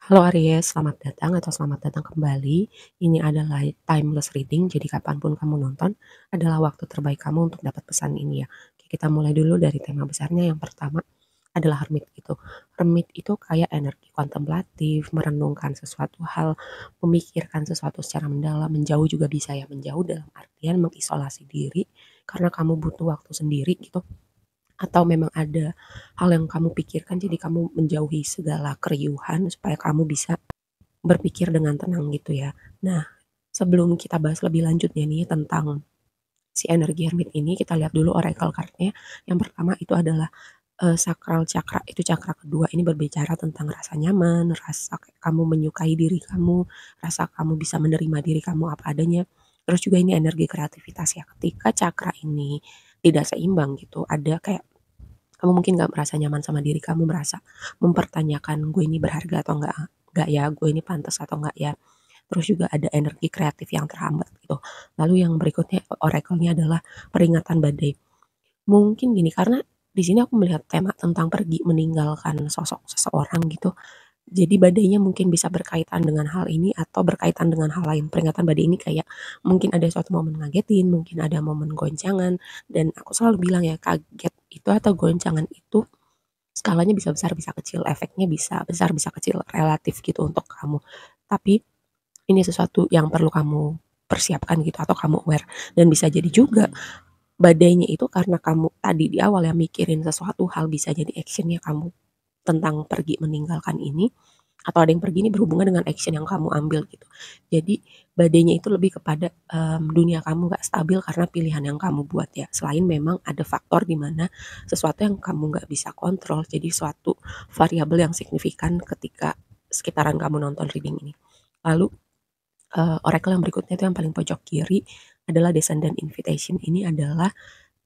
Halo Aries, selamat datang atau selamat datang kembali. Ini adalah timeless reading, jadi kapanpun kamu nonton adalah waktu terbaik kamu untuk dapat pesan ini ya. Oke, kita mulai dulu dari tema besarnya. Yang pertama adalah hermit itu. Hermit itu kayak energi kontemplatif, merenungkan sesuatu hal, memikirkan sesuatu secara mendalam, menjauh juga bisa ya. Menjauh dalam artian mengisolasi diri karena kamu butuh waktu sendiri gitu. Atau memang ada hal yang kamu pikirkan jadi kamu menjauhi segala keriuhan supaya kamu bisa berpikir dengan tenang gitu ya. Nah, sebelum kita bahas lebih lanjutnya nih tentang si energi hermit ini, kita lihat dulu oracle card-nya. Yang pertama itu adalah sakral chakra, itu chakra kedua. Ini berbicara tentang rasa nyaman, rasa kamu menyukai diri kamu, rasa kamu bisa menerima diri kamu apa adanya. Terus juga ini energi kreativitas ya. Ketika chakra ini tidak seimbang gitu, ada kayak kamu mungkin gak merasa nyaman sama diri kamu, merasa mempertanyakan gue ini berharga atau enggak ya, gue ini pantas atau enggak ya. Terus juga ada energi kreatif yang terhambat gitu. Lalu yang berikutnya oracle-nya adalah peringatan badai. Mungkin gini, karena di sini aku melihat tema tentang pergi meninggalkan sosok seseorang gitu. Jadi badainya mungkin bisa berkaitan dengan hal ini atau berkaitan dengan hal lain. Peringatan badai ini kayak mungkin ada suatu momen ngagetin, mungkin ada momen goncangan, dan aku selalu bilang ya kaget itu atau goncangan itu skalanya bisa besar bisa kecil, efeknya bisa besar bisa kecil relatif gitu untuk kamu. Tapi ini sesuatu yang perlu kamu persiapkan gitu atau kamu aware, dan bisa jadi juga badainya itu karena kamu tadi di awal ya mikirin sesuatu hal, bisa jadi actionnya kamu tentang pergi meninggalkan ini, atau ada yang pergi ini berhubungan dengan action yang kamu ambil gitu. Jadi badainya itu lebih kepada dunia kamu gak stabil karena pilihan yang kamu buat ya. Selain memang ada faktor di mana sesuatu yang kamu gak bisa kontrol, jadi suatu variabel yang signifikan ketika sekitaran kamu nonton reading ini. Lalu oracle yang berikutnya itu yang paling pojok kiri adalah Descendant Invitation. Ini adalah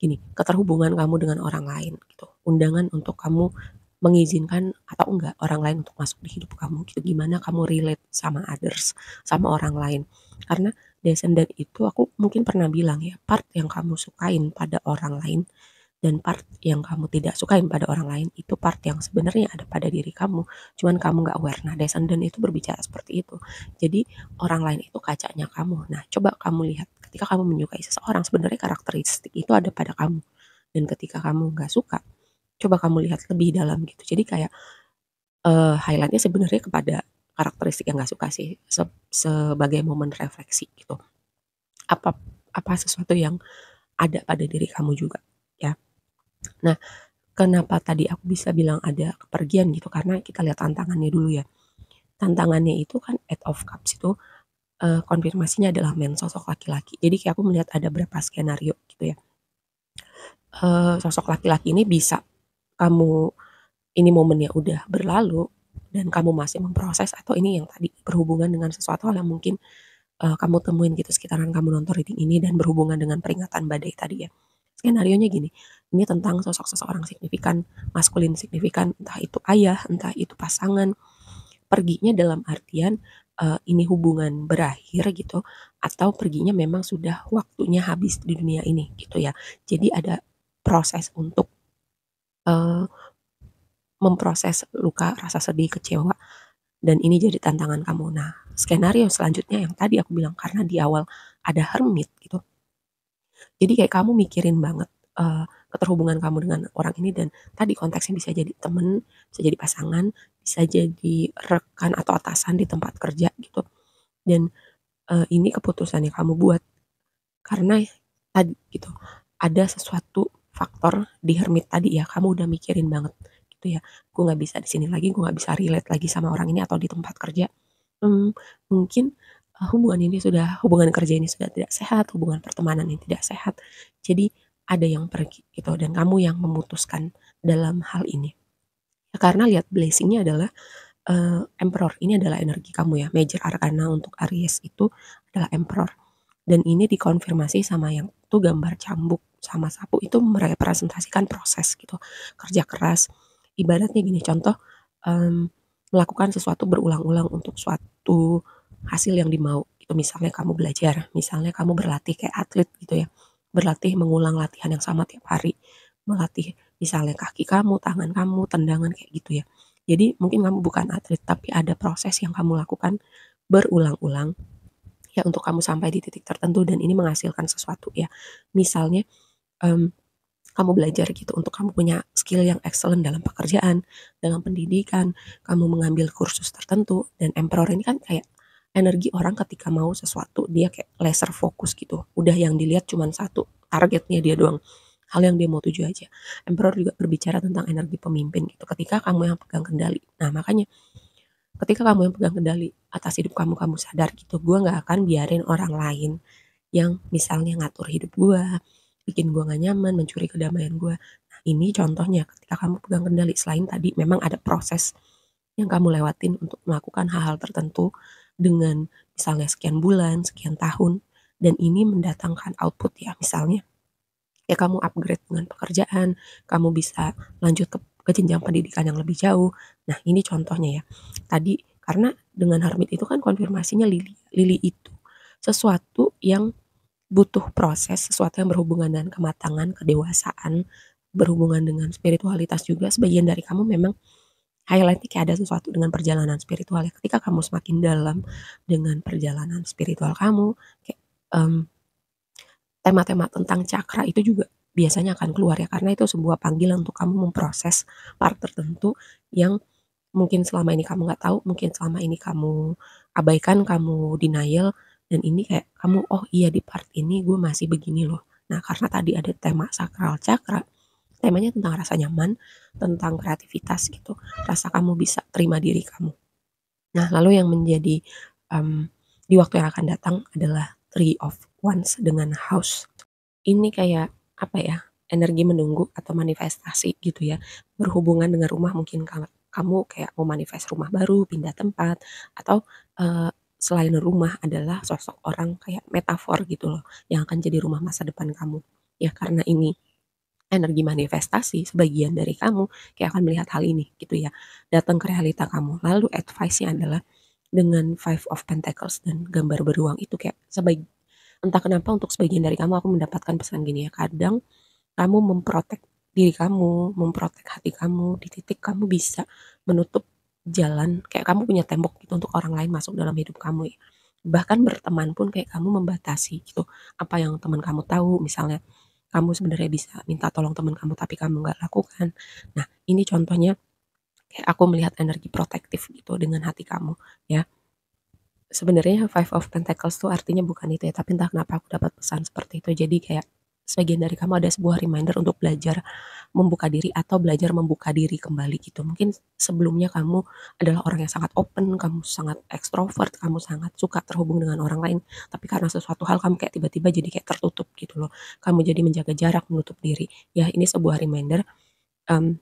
gini, keterhubungan kamu dengan orang lain gitu. Undangan untuk kamu mengizinkan atau enggak orang lain untuk masuk di hidup kamu gitu. Gimana kamu relate sama others, sama orang lain. Karena Descendant itu aku mungkin pernah bilang ya, part yang kamu sukain pada orang lain dan part yang kamu tidak sukain pada orang lain itu part yang sebenarnya ada pada diri kamu, cuman kamu nggak aware. Nah, Descendant itu berbicara seperti itu. Jadi orang lain itu kacanya kamu. Nah, coba kamu lihat ketika kamu menyukai seseorang, sebenarnya karakteristik itu ada pada kamu. Dan ketika kamu nggak suka, coba kamu lihat lebih dalam gitu. Jadi kayak highlightnya sebenarnya kepada karakteristik yang nggak suka sih, sebagai momen refleksi gitu. Apa apa sesuatu yang ada pada diri kamu juga ya. Nah, kenapa tadi aku bisa bilang ada kepergian gitu, karena kita lihat tantangannya dulu ya. Tantangannya itu kan Eight of Cups itu, konfirmasinya adalah men, sosok laki-laki. Jadi kayak aku melihat ada berapa skenario gitu ya. Sosok laki-laki ini bisa kamu ini momennya udah berlalu dan kamu masih memproses, atau ini yang tadi berhubungan dengan sesuatu hal yang mungkin, kamu temuin gitu sekitaran kamu nonton reading ini dan berhubungan dengan peringatan badai tadi ya. Skenarionya gini, ini tentang sosok seseorang signifikan, maskulin signifikan, entah itu ayah, entah itu pasangan. Perginya dalam artian, ini hubungan berakhir gitu, atau perginya memang sudah waktunya habis di dunia ini gitu ya. Jadi ada proses untuk, eee, memproses luka, rasa sedih, kecewa, dan ini jadi tantangan kamu. Nah, skenario selanjutnya yang tadi aku bilang karena di awal ada hermit gitu, jadi kayak kamu mikirin banget, keterhubungan kamu dengan orang ini, dan tadi konteksnya bisa jadi temen, bisa jadi pasangan, bisa jadi rekan atau atasan di tempat kerja gitu. Dan, ini keputusan yang kamu buat karena tadi gitu, ada sesuatu faktor di hermit tadi ya, kamu udah mikirin banget gitu ya, "Gue nggak bisa di sini lagi, gue nggak bisa relate lagi sama orang ini atau di tempat kerja." Mmm, Mungkin, hubungan kerja ini sudah tidak sehat, hubungan pertemanan ini tidak sehat. Jadi ada yang pergi gitu dan kamu yang memutuskan dalam hal ini. Ya karena lihat blessing-nya adalah, Emperor ini adalah energi kamu ya, major arcana untuk Aries itu adalah Emperor, dan ini dikonfirmasi sama yang tuh gambar cambuk sama sapu itu merepresentasikan proses gitu, kerja keras. Ibaratnya gini contoh, mmm, melakukan sesuatu berulang-ulang untuk suatu hasil yang dimau gitu. Misalnya kamu belajar, misalnya kamu berlatih kayak atlet gitu ya, berlatih mengulang latihan yang sama tiap hari, melatih misalnya kaki kamu, tangan kamu, tendangan kayak gitu ya. Jadi mungkin kamu bukan atlet, tapi ada proses yang kamu lakukan berulang-ulang ya untuk kamu sampai di titik tertentu dan ini menghasilkan sesuatu ya. Misalnya, mmm, kamu belajar gitu untuk kamu punya skill yang excellent dalam pekerjaan, dalam pendidikan, kamu mengambil kursus tertentu dan emperor ini kan kayak energi orang ketika mau sesuatu dia kayak laser fokus gitu. Udah yang dilihat cuman satu, targetnya dia doang, hal yang dia mau tuju aja. Emperor juga berbicara tentang energi pemimpin gitu, ketika kamu yang pegang kendali. Nah, makanya ketika kamu yang pegang kendali atas hidup kamu, kamu sadar gitu, gue nggak akan biarin orang lain yang misalnya ngatur hidup gue, bikin gue nggak nyaman, mencuri kedamaian gue. Nah, ini contohnya ketika kamu pegang kendali. Selain tadi memang ada proses yang kamu lewatin untuk melakukan hal-hal tertentu dengan misalnya sekian bulan, sekian tahun, dan ini mendatangkan output ya. Misalnya ya kamu upgrade dengan pekerjaan, kamu bisa lanjut ke jenjang pendidikan yang lebih jauh. Nah, ini contohnya ya. Tadi karena dengan hermit itu kan konfirmasinya lili. Lili itu sesuatu yang butuh proses, sesuatu yang berhubungan dengan kematangan, kedewasaan, berhubungan dengan spiritualitas juga. Sebagian dari kamu memang highlight-nya kayak ada sesuatu dengan perjalanan spiritual ya. Ketika kamu semakin dalam dengan perjalanan spiritual kamu, kayak tema-tema tentang cakra itu juga biasanya akan keluar ya, karena itu sebuah panggilan untuk kamu memproses part tertentu yang mungkin selama ini kamu nggak tahu, mungkin selama ini kamu abaikan, kamu denial, dan ini kayak kamu, oh iya di part ini gue masih begini loh. Nah, karena tadi ada tema sakral cakra, temanya tentang rasa nyaman, tentang kreativitas gitu, rasa kamu bisa terima diri kamu. Nah, lalu yang menjadi di waktu yang akan datang adalah Three of Wands dengan House. Ini kayak, apa ya, energi menunggu atau manifestasi gitu ya, berhubungan dengan rumah mungkin kamu kayak mau manifest rumah baru, pindah tempat, atau, selain rumah adalah sosok orang kayak metafor gitu loh, yang akan jadi rumah masa depan kamu. Ya karena ini energi manifestasi, sebagian dari kamu kayak akan melihat hal ini gitu ya, datang ke realita kamu. Lalu advice-nya adalah dengan Five of Pentacles dan gambar beruang itu kayak entah kenapa untuk sebagian dari kamu aku mendapatkan pesan gini ya, kadang kamu memprotek diri kamu, memprotek hati kamu, di titik kamu bisa menutup jalan, kayak kamu punya tembok gitu untuk orang lain masuk dalam hidup kamu ya. Bahkan berteman pun kayak kamu membatasi gitu, apa yang teman kamu tahu, misalnya kamu sebenarnya bisa minta tolong teman kamu tapi kamu nggak lakukan. Nah, ini contohnya kayak aku melihat energi protektif gitu dengan hati kamu ya. Sebenarnya Five of Pentacles tuh artinya bukan itu ya, tapi entah kenapa aku dapat pesan seperti itu. Jadi kayak sebagian dari kamu ada sebuah reminder untuk belajar membuka diri atau belajar membuka diri kembali gitu. Mungkin sebelumnya kamu adalah orang yang sangat open, kamu sangat ekstrovert, kamu sangat suka terhubung dengan orang lain, tapi karena sesuatu hal kamu kayak tiba-tiba jadi kayak tertutup gitu loh. Kamu jadi menjaga jarak, menutup diri. Ya, ini sebuah reminder um,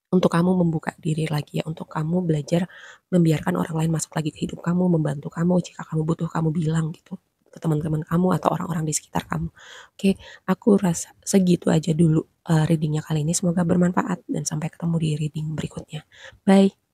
untuk kamu membuka diri lagi ya, untuk kamu belajar membiarkan orang lain masuk lagi ke hidup kamu, membantu kamu, jika kamu butuh kamu bilang gitu ke teman-teman kamu atau orang-orang di sekitar kamu. Oke, aku rasa segitu aja dulu reading kali ini, semoga bermanfaat dan sampai ketemu di reading berikutnya. Bye.